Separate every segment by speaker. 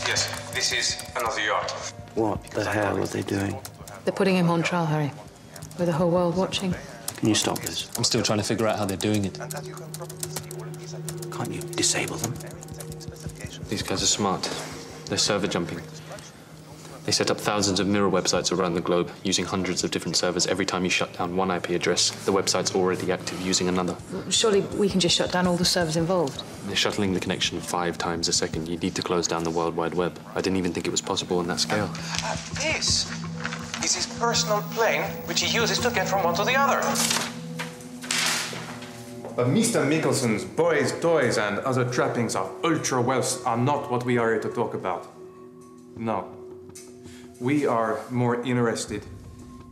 Speaker 1: Yes, this is another yacht.
Speaker 2: What the hell are they doing?
Speaker 3: They're putting him on trial, Harry. With the whole world watching.
Speaker 2: Can you stop this?
Speaker 4: I'm still trying to figure out how they're doing it.
Speaker 2: Can't you disable them?
Speaker 4: These guys are smart. They're server jumping. They set up thousands of mirror websites around the globe, using hundreds of different servers. Every time you shut down one IP address, the website's already active using another.
Speaker 3: Surely we can just shut down all the servers involved.
Speaker 4: They're shuttling the connection 5 times a second. You need to close down the World Wide Web. I didn't even think it was possible on that scale.
Speaker 1: This is his personal plane, which he uses to get from one to the other. But Mr. Mickelson's boys, toys, and other trappings of ultra wealth are not what we are here to talk about. No. We are more interested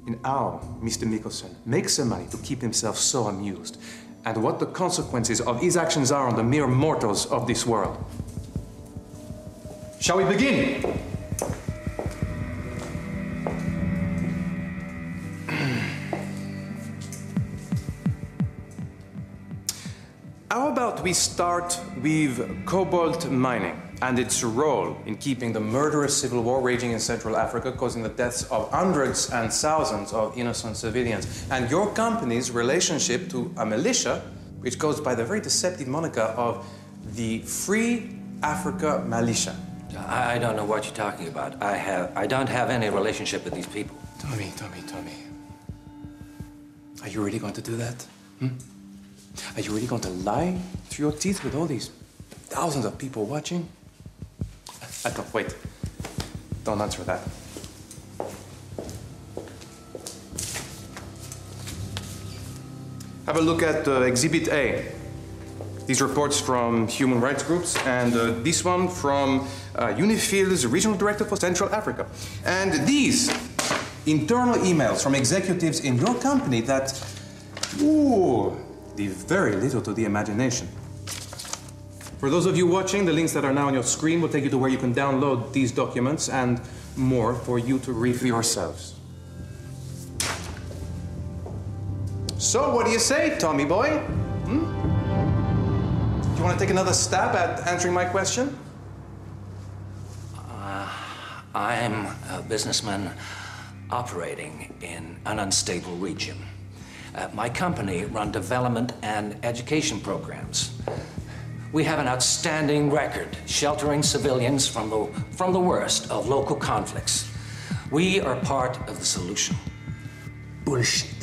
Speaker 1: in how Mr. Mickelson makes the money to keep himself so amused, and what the consequences of his actions are on the mere mortals of this world. Shall we begin? How about we start with cobalt mining and its role in keeping the murderous civil war raging in Central Africa, causing the deaths of hundreds and thousands of innocent civilians, and your company's relationship to a militia which goes by the very deceptive moniker of the Free Africa Militia.
Speaker 5: I don't know what you're talking about. I don't have any relationship with these people.
Speaker 1: Tommy. Are you really going to do that? Are you really going to lie through your teeth with all these thousands of people watching? Wait. Don't answer that. Have a look at Exhibit A. These reports from human rights groups, and this one from UNIFIL's Regional Director for Central Africa. And these internal emails from executives in your company that, leave very little to the imagination. For those of you watching, the links that are now on your screen will take you to where you can download these documents and more for you to read for yourselves. So, what do you say, Tommy boy? Do you want to take another stab at answering my question?
Speaker 5: I'm a businessman operating in an unstable region. My company runs development and education programs. We have an outstanding record sheltering civilians from the worst of local conflicts. We are part of the solution.
Speaker 1: Bullshit.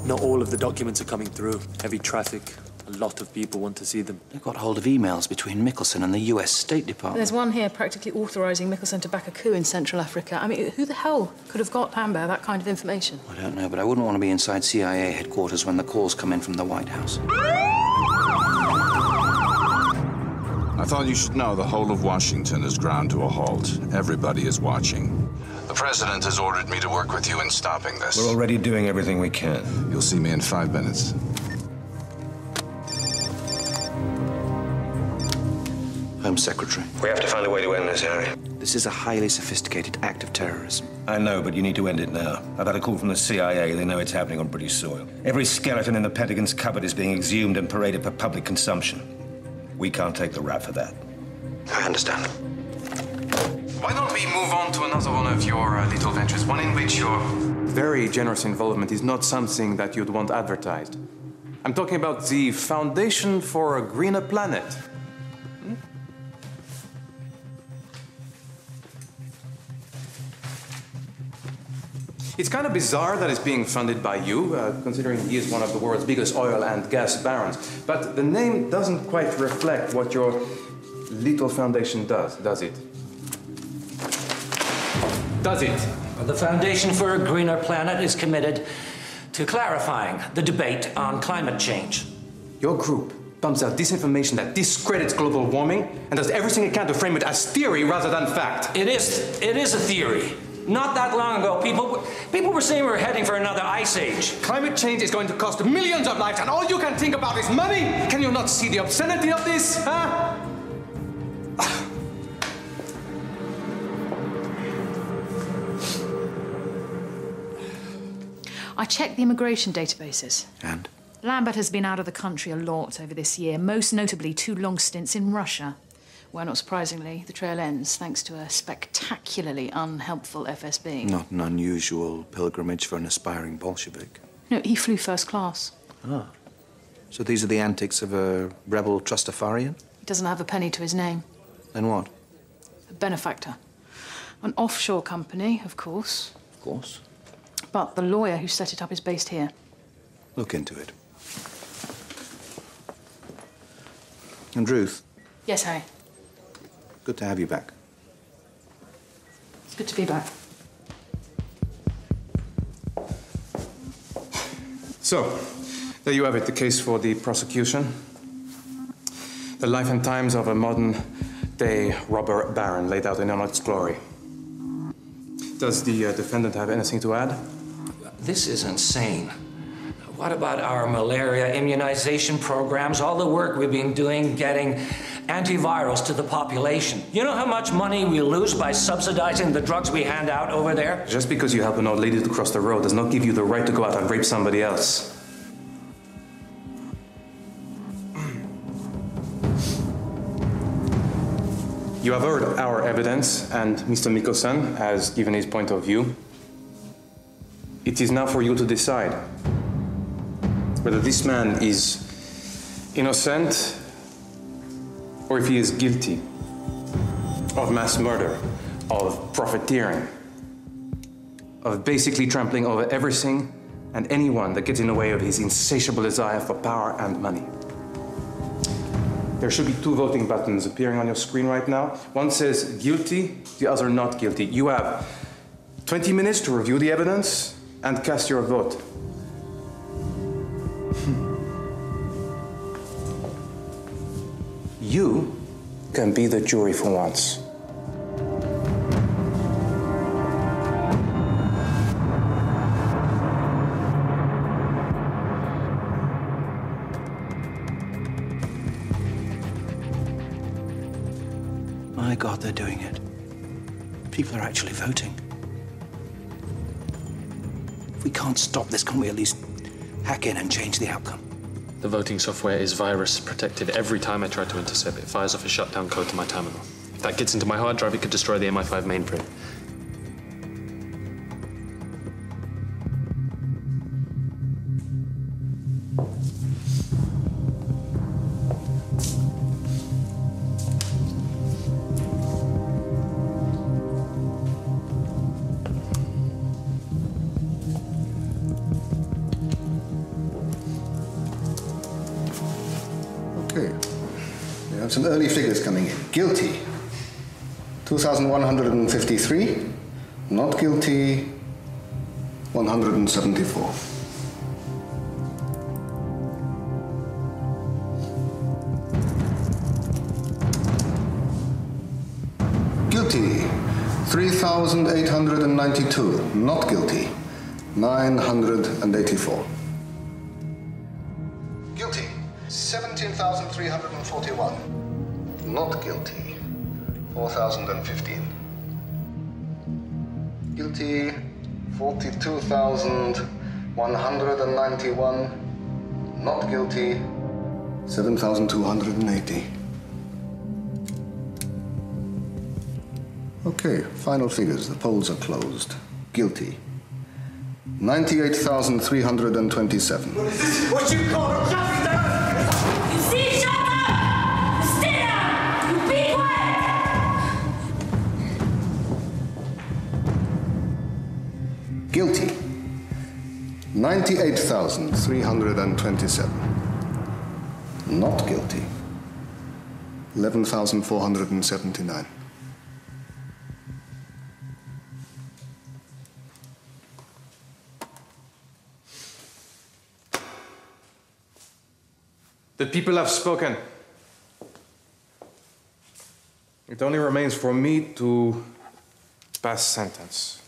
Speaker 4: Not all of the documents are coming through. Heavy traffic. A lot of people want to see them.
Speaker 2: They've got hold of emails between Mickelson and the US State Department.
Speaker 3: There's one here practically authorising Mickelson to back a coup in Central Africa. I mean, who the hell could have got Amber that kind of information?
Speaker 2: I don't know, but I wouldn't want to be inside CIA headquarters when the calls come in from the White House.
Speaker 6: I thought you should know the whole of Washington is ground to a halt. Everybody is watching. The president has ordered me to work with you in stopping this.
Speaker 7: We're already doing everything we can.
Speaker 6: You'll see me in 5 minutes.
Speaker 2: Home Secretary.
Speaker 7: We have to find a way to end this, Harry.
Speaker 2: This is a highly sophisticated act of terrorism.
Speaker 7: I know, but you need to end it now. I've had a call from the CIA. They know it's happening on British soil. Every skeleton in the Pentagon's cupboard is being exhumed and paraded for public consumption. We can't take the rap for that.
Speaker 2: I understand.
Speaker 1: Why don't we move on to another one of your little ventures, one in which your very generous involvement is not something that you'd want advertised. I'm talking about the Foundation for a Greener Planet. It's kind of bizarre that it's being funded by you, considering he is one of the world's biggest oil and gas barons. But the name doesn't quite reflect what your little foundation does it? Does it?
Speaker 5: The Foundation for a Greener Planet is committed to clarifying the debate on climate change.
Speaker 1: Your group pumps out disinformation that discredits global warming and does everything it can to frame it as theory rather than fact.
Speaker 5: It is a theory. Not that long ago, people were saying we're heading for another ice age.
Speaker 1: Climate change is going to cost millions of lives, and all you can think about is money! Can you not see the obscenity of this, huh?
Speaker 3: I checked the immigration databases.
Speaker 2: And?
Speaker 3: Lambert has been out of the country a lot over this year, most notably 2 long stints in Russia, where, not surprisingly, the trail ends thanks to a spectacularly unhelpful FSB.
Speaker 2: Not an unusual pilgrimage for an aspiring Bolshevik.
Speaker 3: No, he flew first class.
Speaker 2: Ah. So these are the antics of a rebel trustafarian?
Speaker 3: He doesn't have a penny to his name.
Speaker 2: Then what?
Speaker 3: A benefactor. An offshore company, of course.
Speaker 2: Of course.
Speaker 3: But the lawyer who set it up is based here.
Speaker 2: Look into it. And Ruth?
Speaker 3: Yes, Harry.
Speaker 2: Good to have you back.
Speaker 3: It's good to be back.
Speaker 1: So, there you have it, the case for the prosecution. The life and times of a modern-day robber baron laid out in all its glory. Does the defendant have anything to add?
Speaker 5: This is insane. What about our malaria immunization programs, all the work we've been doing getting antivirals to the population? You know how much money we lose by subsidizing the drugs we hand out over there?
Speaker 1: Just because you help an old lady to cross the road does not give you the right to go out and rape somebody else. You have heard our evidence, and Mr. Mikkelsen has given his point of view. It is now for you to decide whether this man is innocent or if he is guilty of mass murder, of profiteering, of basically trampling over everything and anyone that gets in the way of his insatiable desire for power and money. There should be 2 voting buttons appearing on your screen right now. One says guilty, the other not guilty. You have 20 minutes to review the evidence and cast your vote. You can be the jury for once.
Speaker 2: My God, they're doing it. People are actually voting. If we can't stop this, can't we at least hack in and change the outcome?
Speaker 4: The voting software is virus protected. Every time I try to intercept, it fires off a shutdown code to my terminal. If that gets into my hard drive, it could destroy the MI5 mainframe.
Speaker 8: Okay. We have some early figures coming in. Guilty, 2,153. Not guilty, 174. Guilty, 3,892. Not guilty, 984. Guilty, 17,341. Not guilty, 4,015. Guilty, 42,191. Not guilty, 7,280. Okay, final figures. The polls are closed. Guilty, 98,327.
Speaker 9: What you call a justice? You see, shut up! Stay down! You be quiet!
Speaker 8: Guilty, 98,327. Not guilty, 11,479.
Speaker 1: The people have spoken. It only remains for me to pass sentence.